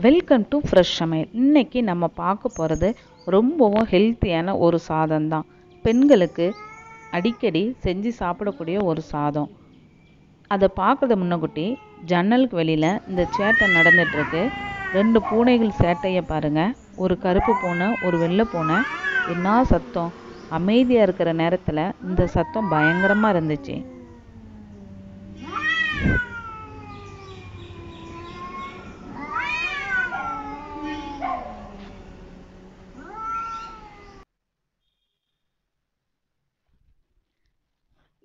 Welcome to fresh சமையல். இன்னைக்கு நம்ம பார்க்க போகிறது ரொம்பவும் ஹெல்த்தியான ஒரு சாதம் தான். பெண்களுக்கு அடிக்கடி செஞ்சு சாப்பிடக்கூடிய ஒரு சாதம். அதை பார்க்கறது முன்னகுட்டி ஜன்னலுக்கு வெளியில் இந்த சேட்டை நடந்துட்டுருக்கு. 2 பூனைகள் சேட்டையை பாருங்கள். ஒரு கருப்பு பூனை, ஒரு வெள்ளை பூனை. என்ன சத்தம்! அமைதியாக இருக்கிற நேரத்தில் இந்த சத்தம் பயங்கரமாக இருந்துச்சு.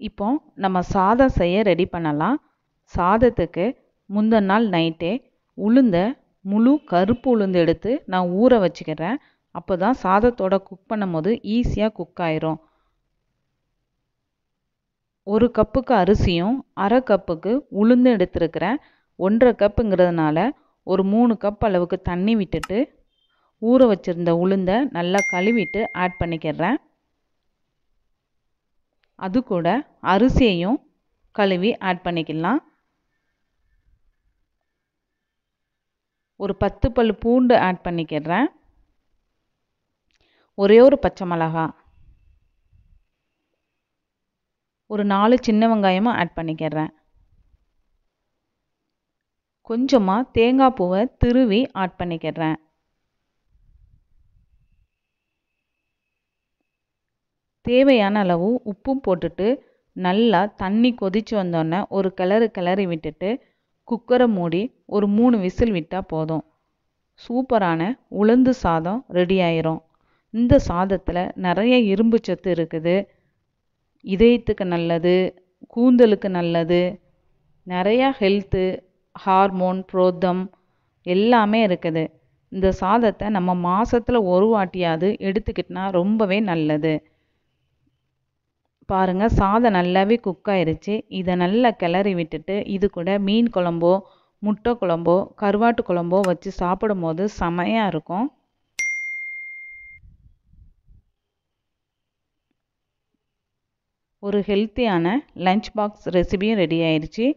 இப்போ நம்ம சாதம் செய்ய ரெடி பண்ணலாம். சாதத்துக்கு முந்தின நாள் நைட்டே முழு கருப்பு உளுந்து எடுத்து நான் ஊற வச்சுக்கிறேன். அப்போ தான் சாதத்தோட குக் பண்ணும்போது ஈஸியாக குக் ஆயிரும். 1 கப்புக்கு அரிசியும் 1/2 கப்புக்கு உளுந்து எடுத்துருக்கிறேன். 1/2 கப்புங்கிறதுனால ஒரு 3 கப் அளவுக்கு தண்ணி விட்டுட்டு ஊற வச்சுருந்த உளுந்தை நல்லா கழுவிட்டு ஆட் பண்ணிக்கிறேன். அது கூட அரிசியையும் கழுவி ஆட் பண்ணிக்கலாம். ஒரு 10 பல் பூண்டு ஆட் பண்ணிக்கிறேன். ஒரே ஒரு பச்சை மிளகாய், ஒரு 4 சின்ன வெங்காயமும் ஆட் பண்ணிக்கிறேன். கொஞ்சமாக தேங்காய் பூவை திருவி ஆட் பண்ணிக்கிறேன். தேவையான அளவு உப்பும் போட்டுட்டு நல்லா தண்ணி கொதிச்சு வந்தோடனே ஒரு கிளறி விட்டுட்டு குக்கரை மூடி ஒரு 3 விசில் விட்டால் போதும். சூப்பரான உளுந்து சாதம் ரெடி ஆயிரும். இந்த சாதத்தில் நிறைய இரும்பு சத்து இருக்குது. இதயத்துக்கு நல்லது, கூந்தலுக்கு நல்லது, நிறையா ஹெல்த்து, ஹார்மோன், புரோதம் எல்லாமே இருக்குது. இந்த சாதத்தை நம்ம மாதத்தில் ஒரு வாட்டியாவது எடுத்துக்கிட்டோன்னா ரொம்பவே நல்லது. பாருங்கள், சாதம் நல்லாவே குக் ஆயிருச்சு. இதை நல்லா கிளறி விட்டுட்டு இது கூட மீன் குழம்போ, முட்டை குழம்போ, கருவாட்டு குழம்போ வச்சு சாப்பிடும்போது செமையாக இருக்கும். ஒரு ஹெல்த்தியான லஞ்ச் பாக்ஸ் ரெசிபியும் ரெடி ஆயிடுச்சு.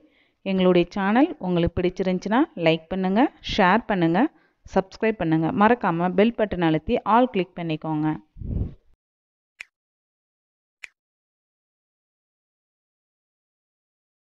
எங்களுடைய சேனல் உங்களுக்கு பிடிச்சிருந்துச்சுன்னா லைக் பண்ணுங்கள், ஷேர் பண்ணுங்கள், சப்ஸ்கிரைப் பண்ணுங்கள். மறக்காமல் பெல் பட்டன் அழுத்தி ஆல் கிளிக் பண்ணிக்கோங்க.